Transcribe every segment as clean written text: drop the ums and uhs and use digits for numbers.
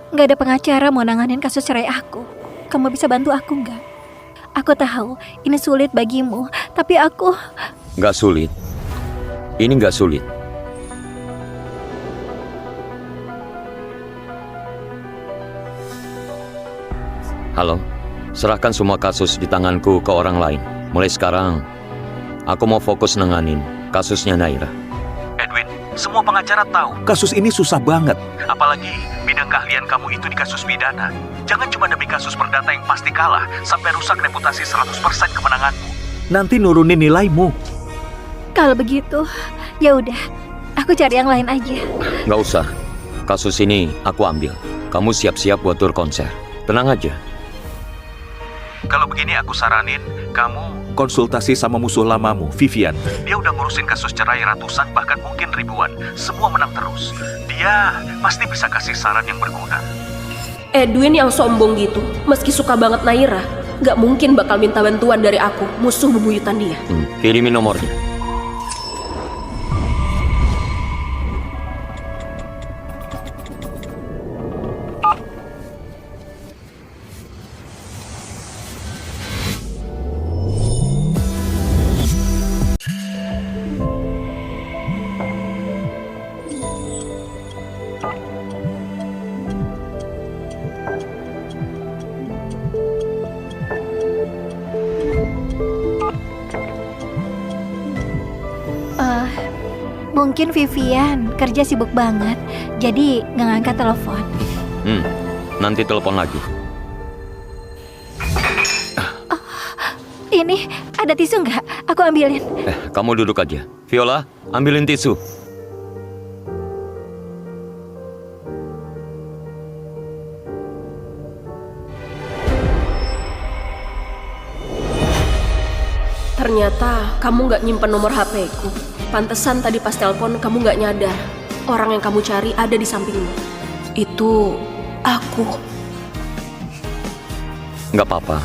nggak ada pengacara mau nanganin kasus cerai aku. Kamu bisa bantu aku nggak? Aku tahu ini sulit bagimu, tapi aku... Nggak sulit. Ini nggak sulit. Halo, serahkan semua kasus di tanganku ke orang lain. Mulai sekarang, aku mau fokus nanganin kasusnya Naira. Edwin, semua pengacara tahu kasus ini susah banget. Apalagi bidang keahlian kamu itu di kasus pidana. Jangan cuma demi kasus perdata yang pasti kalah sampai rusak reputasi 100% kemenanganmu. Nanti nurunin nilaimu. Kalau begitu, ya udah, aku cari yang lain aja. Nggak usah, kasus ini aku ambil. Kamu siap-siap buat tur konser. Tenang aja. Kalau begini aku saranin kamu konsultasi sama musuh lamamu, Vivian. Dia udah ngurusin kasus cerai ratusan bahkan mungkin ribuan. Semua menang terus. Dia pasti bisa kasih saran yang berguna. Edwin yang sombong gitu, meski suka banget Naira, gak mungkin bakal minta bantuan dari aku, musuh bebuyutan dia. Kirimin nomornya. Mungkin Vivian kerja sibuk banget, jadi nggak ngangkat telepon. Nanti telepon lagi. Ini ada tisu nggak? Aku ambilin. Kamu duduk aja. Viola, ambilin tisu. Ternyata kamu gak nyimpen nomor HP-ku. Pantesan tadi pas telepon kamu gak nyadar. Orang yang kamu cari ada di sampingmu. Itu aku. Nggak apa-apa.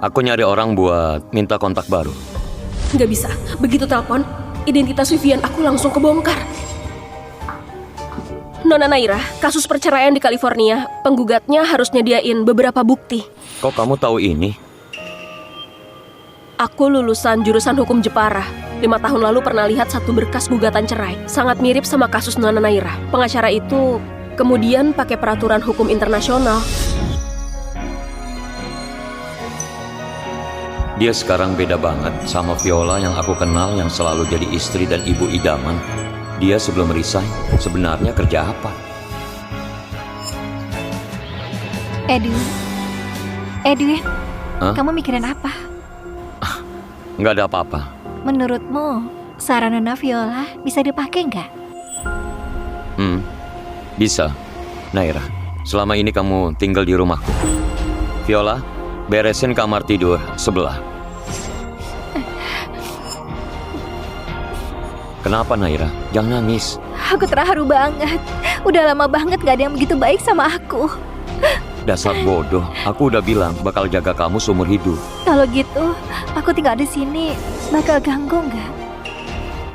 Aku nyari orang buat minta kontak baru. Gak bisa. Begitu telepon, identitas Vivian aku langsung kebongkar. Nona Naira, kasus perceraian di California, penggugatnya harus nyediain beberapa bukti. Kok kamu tahu ini? Aku lulusan jurusan hukum Jepara. 5 tahun lalu pernah lihat satu berkas gugatan cerai. Sangat mirip sama kasus Nona Naira. Pengacara itu kemudian pakai peraturan hukum internasional. Dia sekarang beda banget sama Viola yang aku kenal, yang selalu jadi istri dan ibu idaman. Dia sebelum resign sebenarnya kerja apa? Edwin, Hah? kamu mikirin apa? Nggak ada apa-apa. Menurutmu, saran Nona Viola bisa dipakai nggak? Bisa. Naira, selama ini kamu tinggal di rumahku. Viola, beresin kamar tidur sebelah. Kenapa Naira? Jangan nangis. Aku terharu banget. Udah lama banget gak ada yang begitu baik sama aku. Dasar bodoh, aku udah bilang bakal jaga kamu seumur hidup. Kalau gitu, aku tinggal di sini bakal ganggu nggak?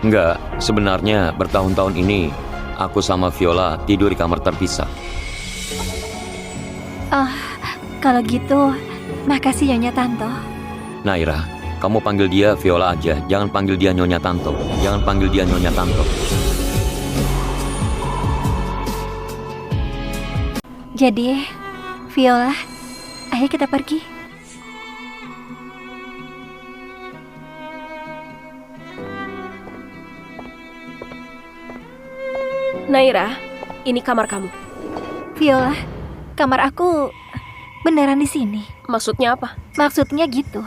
Enggak, sebenarnya bertahun-tahun ini aku sama Viola tidur di kamar terpisah. Kalau gitu, makasih Nyonya Tanto. Naira, kamu panggil dia Viola aja, jangan panggil dia Nyonya Tanto. Jangan panggil dia Nyonya Tanto. Jadi, Viola, ayo kita pergi. Naira, ini kamar kamu. Viola, kamar aku beneran di sini. Maksudnya apa? Maksudnya gitu.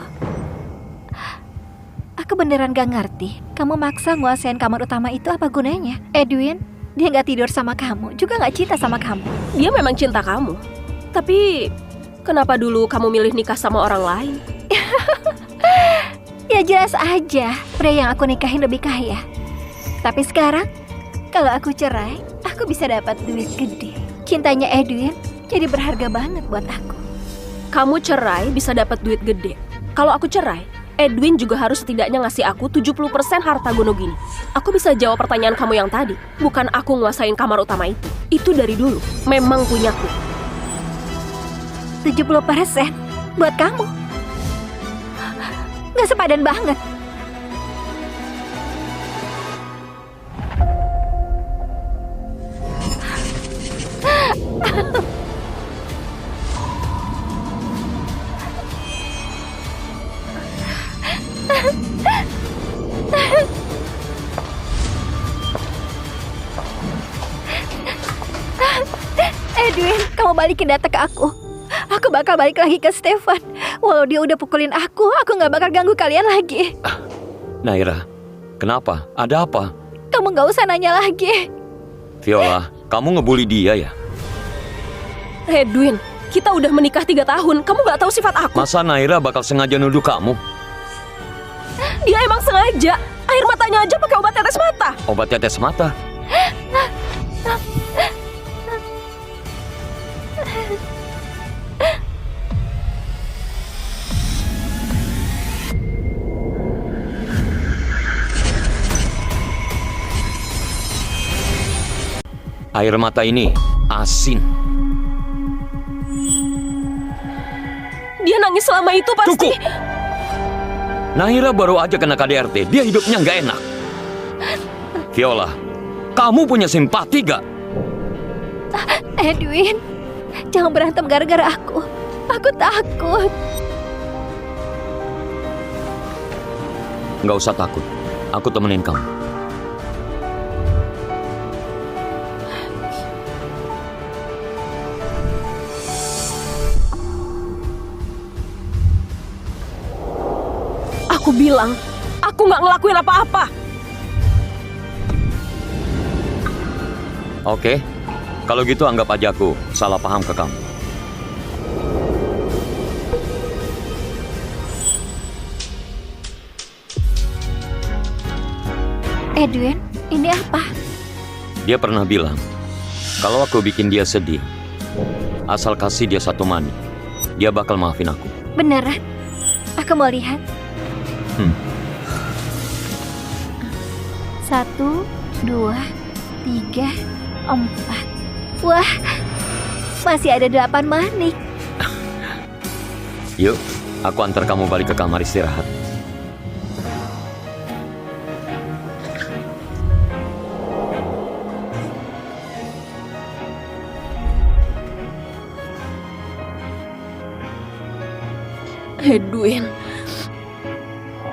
Aku beneran gak ngerti. Kamu maksa nguasain kamar utama itu apa gunanya? Edwin, dia gak tidur sama kamu, juga gak cinta sama kamu. Dia memang cinta kamu. Tapi, kenapa dulu kamu milih nikah sama orang lain? Ya jelas aja, pria yang aku nikahin lebih kaya. Tapi sekarang, kalau aku cerai, aku bisa dapat duit gede. Cintanya Edwin jadi berharga banget buat aku. Kamu cerai bisa dapat duit gede. Kalau aku cerai, Edwin juga harus setidaknya ngasih aku 70% harta gono gini. Aku bisa jawab pertanyaan kamu yang tadi. Bukan aku nguasain kamar utama itu. itu dari dulu memang punyaku. 70% buat kamu. Nggak sepadan banget. Edwin, kamu balikin data ke aku. Aku bakal balik lagi ke Stefan. Walau dia udah pukulin aku nggak bakal ganggu kalian lagi. Naira, kenapa? Ada apa? Kamu nggak usah nanya lagi. Viola, kamu ngebully dia ya? Edwin, kita udah menikah 3 tahun. Kamu nggak tahu sifat aku. Masa Naira bakal sengaja nuduh kamu? Dia emang sengaja. Air matanya aja pakai obat tetes mata. Obat tetes mata? Air mata ini asin. Dia nangis selama itu pasti. Cukup! Naira baru aja kena KDRT. Dia hidupnya nggak enak. Viola, kamu punya simpati gak? Edwin, jangan berantem gara-gara aku. Aku takut. Nggak usah takut. Aku temenin kamu. Aku bilang, aku nggak ngelakuin apa-apa. Oke, kalau gitu anggap aja aku salah paham ke kamu. Edwin, ini apa? Dia pernah bilang, kalau aku bikin dia sedih, asal kasih dia satu money, dia bakal maafin aku. Beneran? Aku mau lihat. 1, 2, 3, 4. Wah, masih ada 8 manik. Yuk, aku antar kamu balik ke kamar istirahat. Edwin,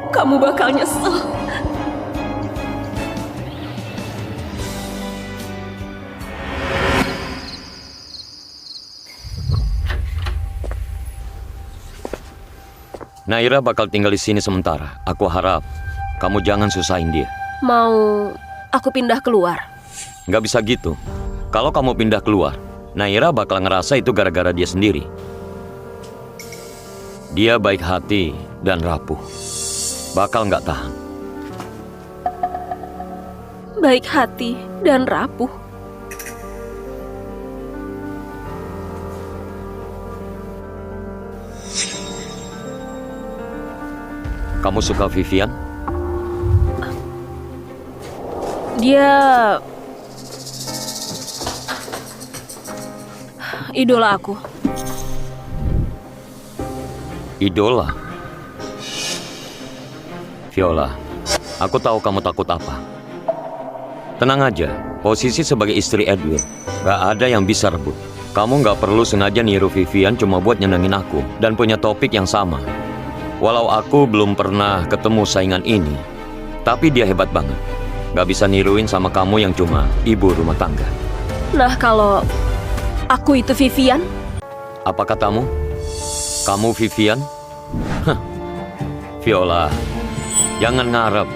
kamu bakal nyesel. Naira bakal tinggal di sini sementara. Aku harap kamu jangan susahin dia. Mau aku pindah keluar? Nggak bisa gitu. Kalau kamu pindah keluar, Naira bakal ngerasa itu gara-gara dia sendiri. Dia baik hati dan rapuh. Bakal nggak tahan. Baik hati dan rapuh. Kamu suka Vivian? Dia idola aku. Idola? Viola, aku tahu kamu takut apa. Tenang aja, posisi sebagai istri Edwin, gak ada yang bisa rebut. Kamu gak perlu sengaja niru Vivian cuma buat nyenengin aku dan punya topik yang sama. Walau aku belum pernah ketemu saingan ini, tapi dia hebat banget. Gak bisa niruin sama kamu yang cuma ibu rumah tangga. Nah, kalau aku itu Vivian? Apa katamu? Kamu Vivian? Hah. Viola, jangan ngarep.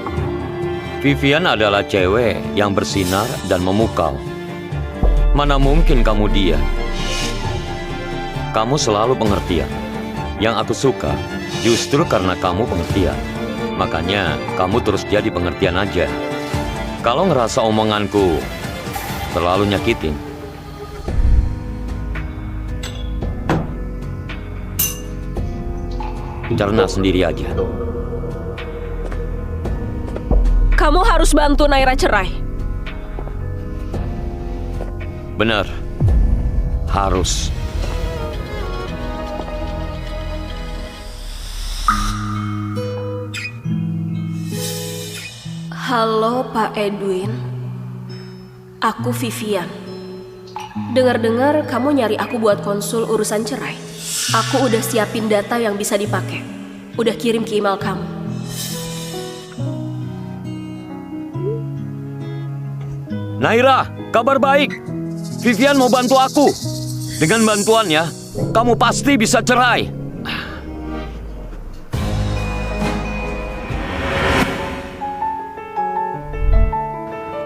Vivian adalah cewek yang bersinar dan memukau. Mana mungkin kamu dia? Kamu selalu pengertian. Yang aku suka justru karena kamu pengertian. Makanya kamu terus jadi pengertian aja. Kalau ngerasa omonganku terlalu nyakitin, cerna sendiri aja. Kamu harus bantu Naira cerai. Benar. Harus. Halo Pak Edwin. Aku Vivian. Dengar-dengar kamu nyari aku buat konsul urusan cerai. Aku udah siapin data yang bisa dipakai. Udah kirim ke email kamu. Naira, kabar baik. Vivian mau bantu aku. Dengan bantuannya, kamu pasti bisa cerai.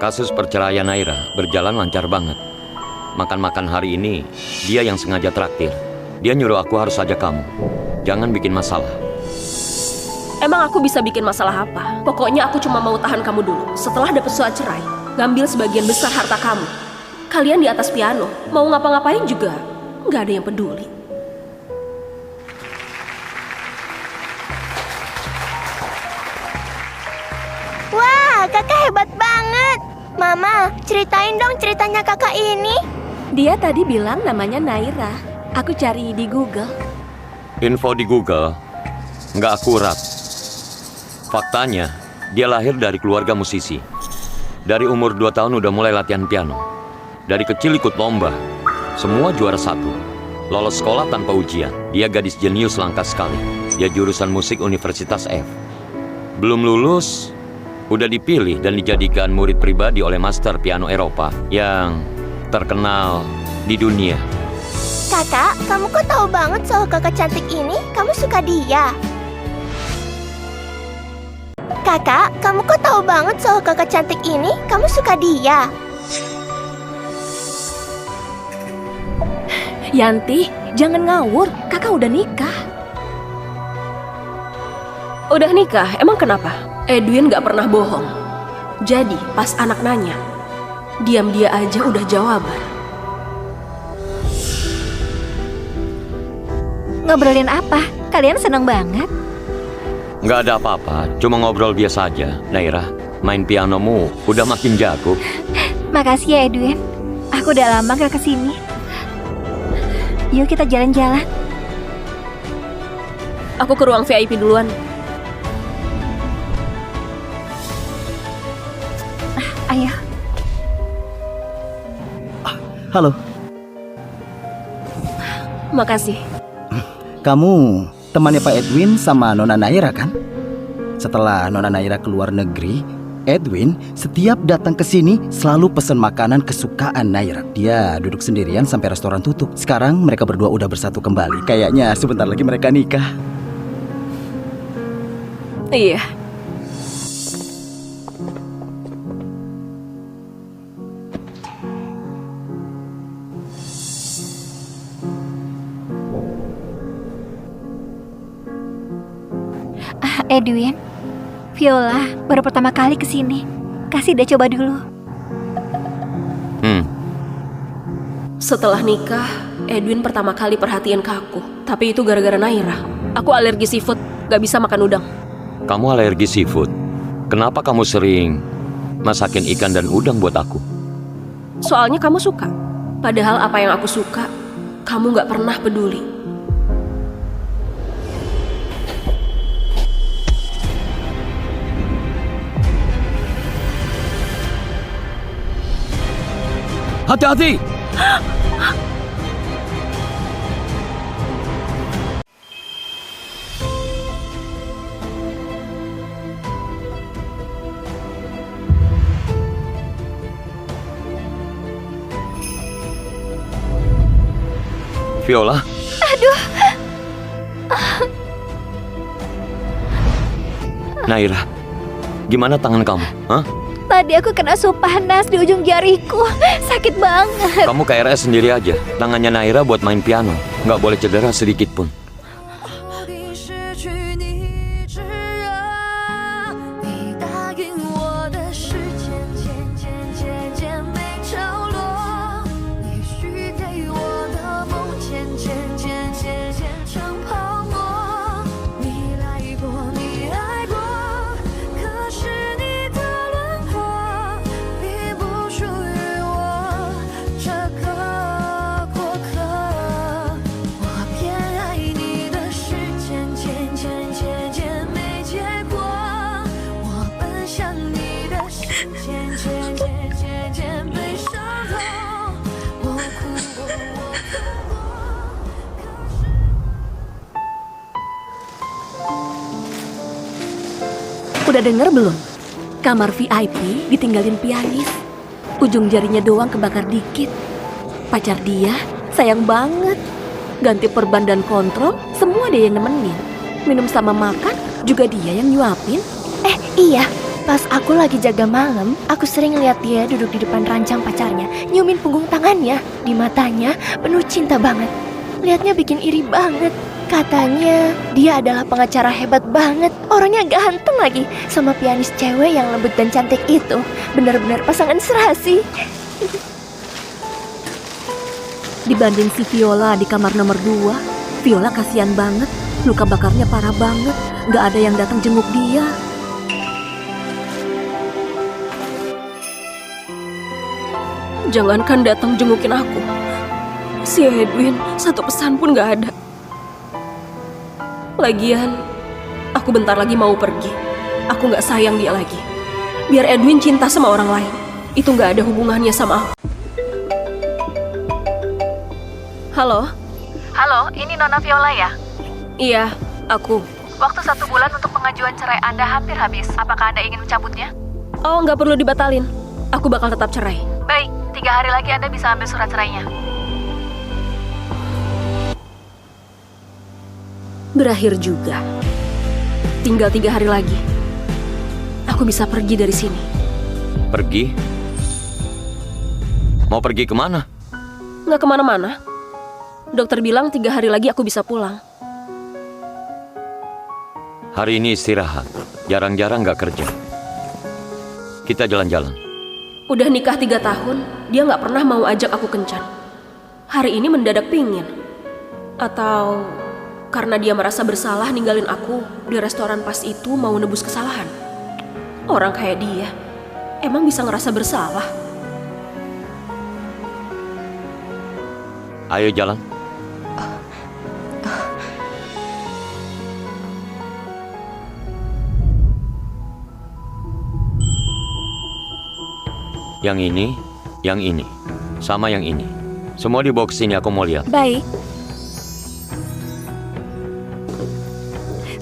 Kasus perceraian Naira berjalan lancar banget. Makan-makan hari ini, dia yang sengaja traktir. Dia nyuruh aku harus ajak kamu. Jangan bikin masalah. Emang aku bisa bikin masalah apa? Pokoknya aku cuma mau tahan kamu dulu. Setelah dapet surat cerai, ngambil sebagian besar harta kamu. Kalian di atas piano, mau ngapa-ngapain juga nggak ada yang peduli. Wah, kakak hebat banget. Mama, ceritain dong ceritanya kakak ini. Dia tadi bilang namanya Naira. Aku cari di Google. Info di Google nggak akurat. Faktanya, dia lahir dari keluarga musisi. Dari umur 2 tahun udah mulai latihan piano. Dari kecil ikut lomba. Semua juara 1. Lolos sekolah tanpa ujian. Dia gadis jenius langka sekali. Dia jurusan musik Universitas F. Belum lulus, udah dipilih dan dijadikan murid pribadi oleh master piano Eropa yang terkenal di dunia. Kakak, kamu kok tahu banget soal kakak cantik ini? Kamu suka dia? Kakak, kamu kok tahu banget soal kakak cantik ini? Kamu suka dia? Yanti, jangan ngawur. Kakak udah nikah. Udah nikah, emang kenapa? Edwin gak pernah bohong. Jadi pas anak nanya, diam dia aja udah jawaban. Ngobrolin apa? Kalian seneng banget. Nggak ada apa-apa, cuma ngobrol biasa aja. Naira, main pianomu udah makin jago. Makasih ya Edwin. Aku udah lama gak kesini. Yuk kita jalan-jalan. Aku ke ruang VIP duluan. Ayo. Halo, Makasih. kamu temannya Pak Edwin sama Nona Naira kan? Setelah Nona Naira keluar negeri, Edwin setiap datang ke sini selalu pesen makanan kesukaan Naira. Dia duduk sendirian sampai restoran tutup. Sekarang mereka berdua udah bersatu kembali. Kayaknya sebentar lagi mereka nikah. Iya. Edwin, Viola baru pertama kali kesini. Kasih dia coba dulu. Setelah nikah, Edwin pertama kali perhatian ke aku. Tapi itu gara-gara Naira. Aku alergi seafood, gak bisa makan udang. Kamu alergi seafood. Kenapa kamu sering masakin ikan dan udang buat aku? Soalnya kamu suka. Padahal apa yang aku suka, kamu gak pernah peduli. Hati-hati! Viola? Aduh. Naira, gimana tangan kamu? Hah? Tadi aku kena sup panas di ujung jariku. Sakit banget. Kamu ke RS sendiri aja. Tangannya Naira buat main piano. Nggak boleh cedera sedikit pun.这个 Udah denger belum? Kamar VIP ditinggalin pianis. Ujung jarinya doang kebakar dikit. Pacar dia sayang banget. Ganti perban dan kontrol, semua dia yang nemenin. Minum sama makan juga dia yang nyuapin. Iya, pas aku lagi jaga malam, aku sering lihat dia duduk di depan ranjang pacarnya, nyiumin punggung tangannya. Di matanya penuh cinta banget. Lihatnya bikin iri banget. Katanya dia adalah pengacara hebat banget. Orangnya ganteng lagi. Sama pianis cewek yang lembut dan cantik itu. Benar-benar pasangan serasi. Dibanding si Viola di kamar nomor 2, Viola kasihan banget. Luka bakarnya parah banget. Gak ada yang datang jenguk dia. Jangankan datang jengukin aku, si Edwin satu pesan pun gak ada. Lagian, aku bentar lagi mau pergi. Aku gak sayang dia lagi. Biar Edwin cinta sama orang lain, itu gak ada hubungannya sama aku. Halo? Halo, ini Nona Viola ya? Iya, aku. Waktu 1 bulan untuk pengajuan cerai Anda hampir habis. Apakah Anda ingin mencabutnya? Oh, gak perlu dibatalin. Aku bakal tetap cerai. Baik, 3 hari lagi Anda bisa ambil surat cerainya. Berakhir juga. Tinggal 3 hari lagi. Aku bisa pergi dari sini. Pergi? Mau pergi kemana? Nggak kemana-mana. Dokter bilang 3 hari lagi aku bisa pulang. Hari ini istirahat. Jarang-jarang nggak kerja. Kita jalan-jalan. Udah nikah 3 tahun, dia nggak pernah mau ajak aku kencan. Hari ini mendadak pingin. Atau karena dia merasa bersalah ninggalin aku di restoran pas itu mau nebus kesalahan. Orang kayak dia, emang bisa ngerasa bersalah? Ayo jalan. Yang ini, sama yang ini. Semua dibawa ke sini, aku mau lihat. Baik.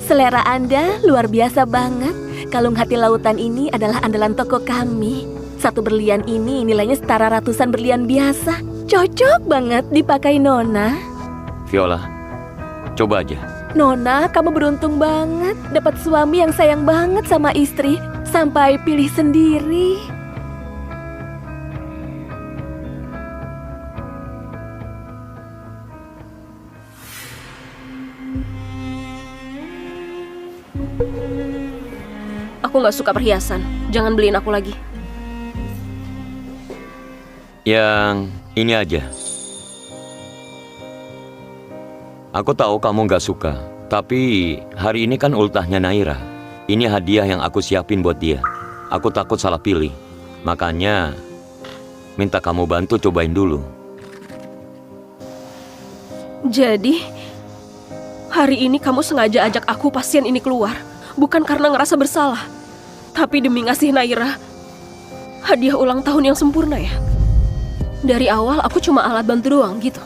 Selera Anda luar biasa banget. Kalung hati lautan ini adalah andalan toko kami. 1 berlian ini nilainya setara ratusan berlian biasa. Cocok banget dipakai Nona. Viola, coba aja. Nona, kamu beruntung banget dapat suami yang sayang banget sama istri. Sampai pilih sendiri. Aku nggak suka perhiasan. Jangan beliin aku lagi. Yang ini aja. Aku tahu kamu nggak suka, tapi hari ini kan ultahnya Naira. Ini hadiah yang aku siapin buat dia. Aku takut salah pilih. Makanya minta kamu bantu cobain dulu. Jadi, hari ini kamu sengaja ajak aku pasien ini keluar. Bukan karena ngerasa bersalah, tapi demi ngasih Naira hadiah ulang tahun yang sempurna ya. Dari awal aku cuma alat bantu doang gitu.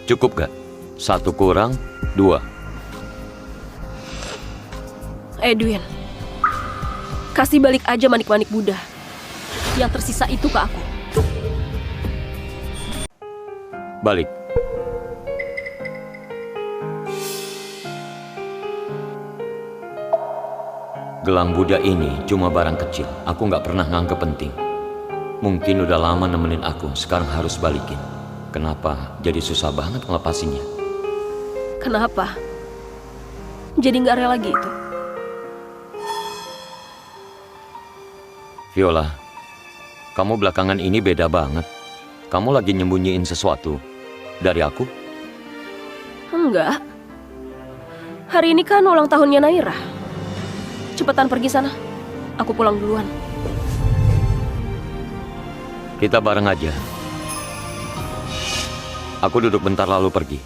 Cukup gak? 1 kurang 2. Edwin, kasih balik aja manik-manik Buddha. Yang tersisa itu ke aku. Balik. Gelang Buddha ini cuma barang kecil. Aku nggak pernah nganggep penting. Mungkin udah lama nemenin aku, sekarang harus balikin. Kenapa jadi susah banget ngelepasinnya? Kenapa? Jadi nggak rela gitu? Viola, kamu belakangan ini beda banget. Kamu lagi nyembunyiin sesuatu dari aku? Enggak. Hari ini kan ulang tahunnya Naira. Cepetan pergi sana. Aku pulang duluan. Kita bareng aja. Aku duduk bentar lalu pergi.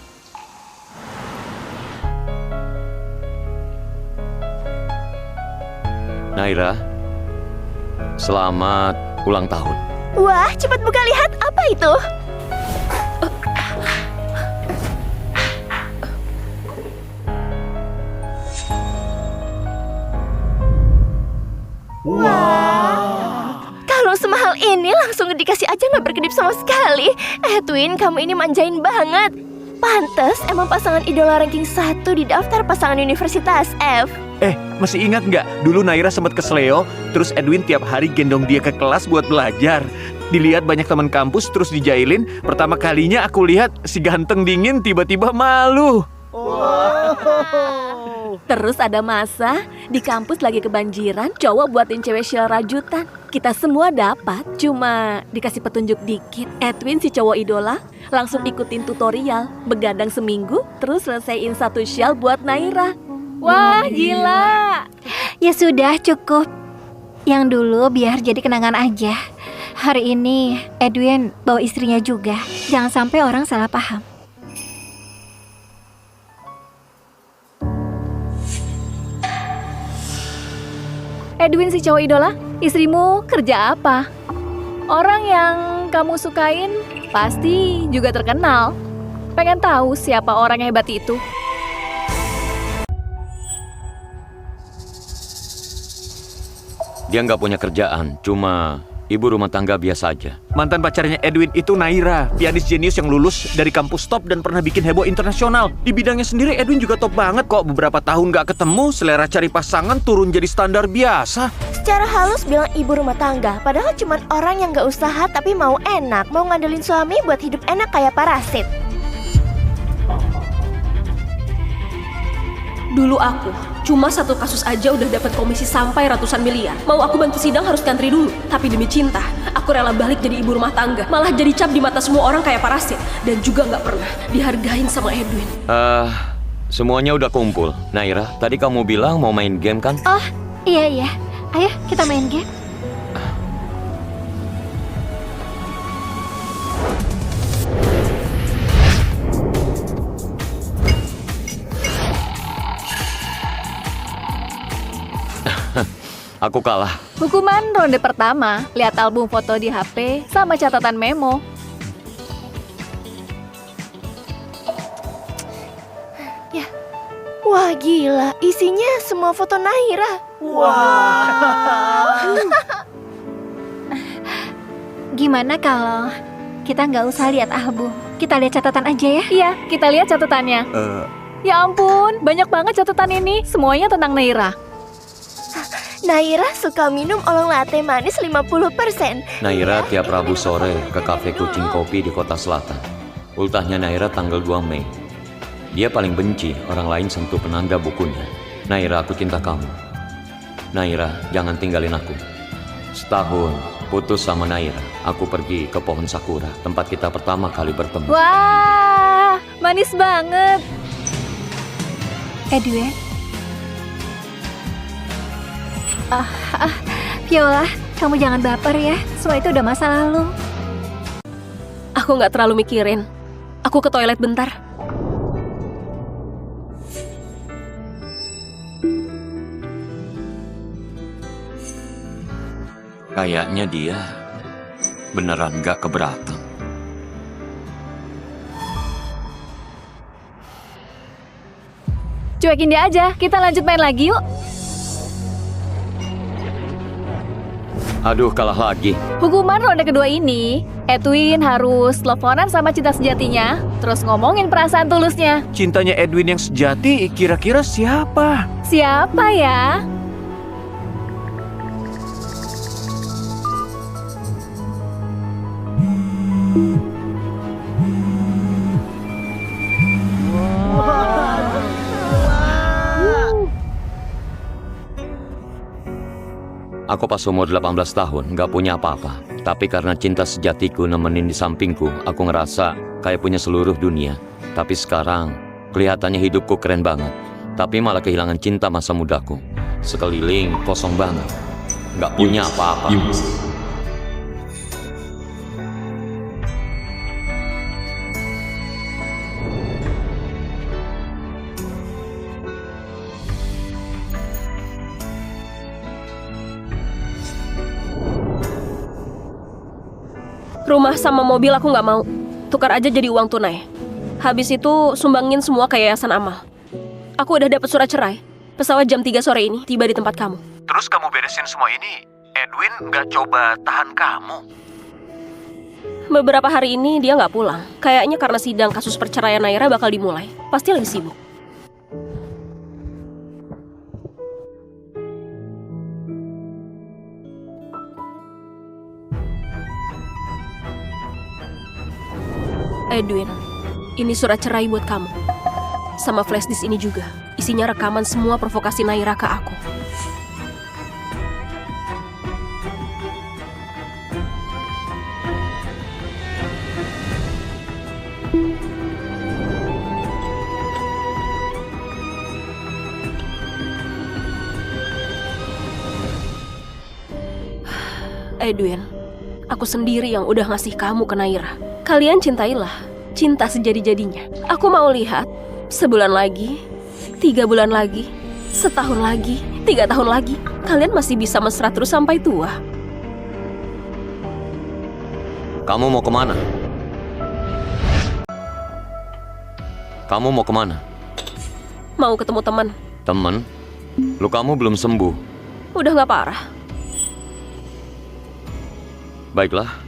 Naira, selamat ulang tahun. Wah, cepat buka lihat apa itu? Kalau semahal ini langsung dikasih aja nggak berkedip sama sekali. Edwin, kamu ini manjain banget. Pantes emang pasangan idola ranking 1 di daftar pasangan Universitas F. Masih ingat nggak? Dulu Naira sempat ke Sleo, terus Edwin tiap hari gendong dia ke kelas buat belajar. Dilihat banyak teman kampus, terus dijailin. Pertama kalinya aku lihat si ganteng dingin tiba-tiba malu. Terus ada masa di kampus lagi kebanjiran, cowok buatin cewek shell rajutan. Kita semua dapat, cuma dikasih petunjuk dikit. Edwin si cowok idola langsung ikutin tutorial, begadang seminggu, terus selesaiin 1 shell buat Naira. Wah, gila. Ya sudah, cukup. Yang dulu biar jadi kenangan aja. Hari ini Edwin bawa istrinya juga. Jangan sampai orang salah paham. Edwin si cowok idola, istrimu kerja apa? Orang yang kamu sukain pasti juga terkenal. Pengen tahu siapa orang yang hebat itu? Dia nggak punya kerjaan, cuma ibu rumah tangga biasa aja. Mantan pacarnya Edwin itu Naira, pianis jenius yang lulus dari kampus top dan pernah bikin heboh internasional. Di bidangnya sendiri Edwin juga top banget kok. Beberapa tahun nggak ketemu, selera cari pasangan turun jadi standar biasa. Secara halus bilang ibu rumah tangga, padahal cuman orang yang gak usaha tapi mau enak, mau ngandelin suami buat hidup enak kayak parasit. Dulu aku cuma 1 kasus aja udah dapat komisi sampai ratusan miliar. Mau aku bantu sidang harus ngantri dulu. Tapi demi cinta, aku rela balik jadi ibu rumah tangga. Malah jadi cap di mata semua orang kayak parasit. Dan juga gak pernah dihargain sama Edwin. Semuanya udah kumpul. Naira, tadi kamu bilang mau main game kan? Oh, iya. Ayo kita main game. Aku kalah. Hukuman ronde pertama, lihat album foto di HP sama catatan memo. Wah gila, isinya semua foto Naira. Gimana kalau kita nggak usah lihat album, kita lihat catatan aja ya? Iya, kita lihat catatannya. Ya ampun, banyak banget catatan ini. Semuanya tentang Naira. Naira suka minum olong latte manis 50%. Naira tiap Rabu sore ke kafe Kucing Kopi di Kota Selatan. Ultahnya Naira tanggal 2 Mei. Dia paling benci orang lain sentuh penanda bukunya. Naira, aku cinta kamu. Naira, jangan tinggalin aku. Setahun putus sama Naira, aku pergi ke pohon sakura, tempat kita pertama kali bertemu. Wah, manis banget. Edwin. Viola, kamu jangan baper ya. Semua itu udah masa lalu. Aku gak terlalu mikirin. Aku ke toilet bentar. Kayaknya dia beneran gak keberatan. Cuekin dia aja, kita lanjut main lagi yuk. Aduh, kalah lagi. Hukuman ronde kedua ini, Edwin harus teleponan sama cinta sejatinya, terus ngomongin perasaan tulusnya. Cintanya Edwin yang sejati kira-kira siapa? Siapa ya? Aku pas umur 18 tahun, gak punya apa-apa. Tapi karena cinta sejatiku nemenin di sampingku, aku ngerasa kayak punya seluruh dunia. Tapi sekarang, kelihatannya hidupku keren banget. Tapi malah kehilangan cinta masa mudaku. Sekeliling kosong banget. Gak punya apa-apa. Rumah sama mobil aku nggak mau. Tukar aja jadi uang tunai. Habis itu sumbangin semua ke Yayasan Amal. Aku udah dapet surat cerai. Pesawat jam 3 sore ini tiba di tempat kamu. Terus kamu beresin semua ini, Edwin nggak coba tahan kamu? Beberapa hari ini dia nggak pulang. Kayaknya karena sidang kasus perceraian Naira bakal dimulai. Pasti lagi sibuk. Edwin, ini surat cerai buat kamu. Sama flash disk ini juga. Isinya rekaman semua provokasi Naira ke aku. Edwin, aku sendiri yang udah ngasih kamu ke Naira. Kalian cintailah, cinta sejadi-jadinya. Aku mau lihat, sebulan lagi, 3 bulan lagi, setahun lagi, 3 tahun lagi, kalian masih bisa mesra terus sampai tua. Kamu mau kemana? Kamu mau kemana? Mau ketemu teman. Temen? Lukamu belum sembuh. Udah gak parah. Baiklah.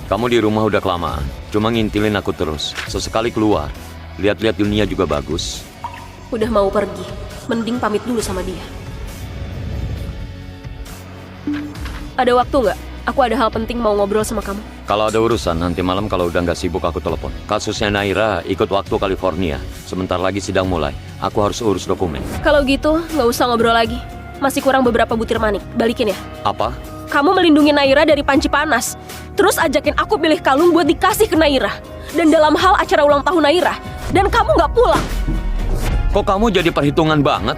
Kamu di rumah udah kelamaan. Cuma ngintilin aku terus. Sesekali keluar. Lihat-lihat dunia juga bagus. Udah mau pergi. Mending pamit dulu sama dia. Ada waktu nggak? Aku ada hal penting mau ngobrol sama kamu. Kalau ada urusan, nanti malam kalau udah nggak sibuk aku telepon. Kasusnya Naira ikut waktu California. Sebentar lagi sidang mulai. Aku harus urus dokumen. Kalau gitu, nggak usah ngobrol lagi. Masih kurang beberapa butir manik. Balikin ya. Apa? Kamu melindungi Naira dari panci panas. Terus ajakin aku pilih kalung buat dikasih ke Naira. Dan dalam hal acara ulang tahun Naira. Dan kamu nggak pulang. Kok kamu jadi perhitungan banget?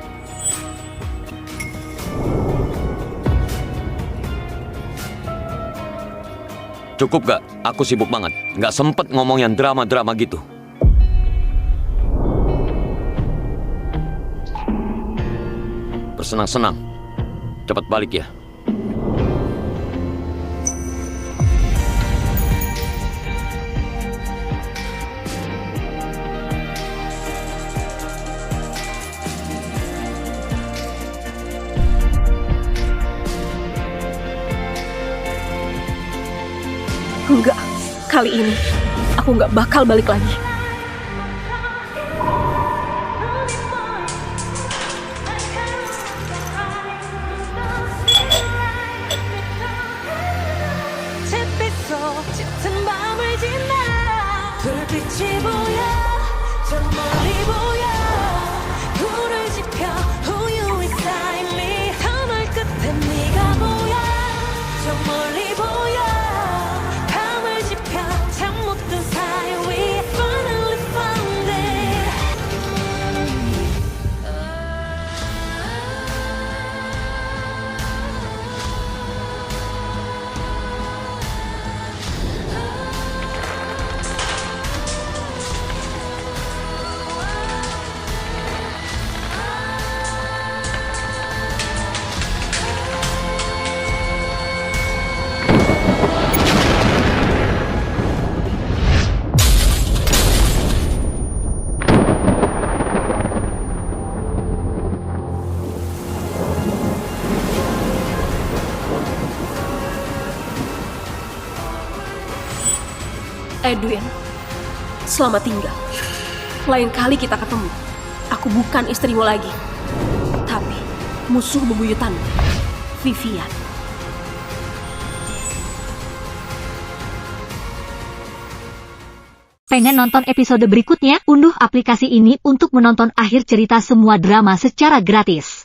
Cukup gak? Aku sibuk banget. Gak sempet ngomong yang drama-drama gitu. Bersenang-senang. Cepat balik ya. Enggak, kali ini aku nggak bakal balik lagi. Edwin, selamat tinggal. Lain kali kita ketemu, aku bukan istrimu lagi, tapi musuh bebuyutanmu, Vivian. Pengen nonton episode berikutnya? Unduh aplikasi ini untuk menonton akhir cerita semua drama secara gratis.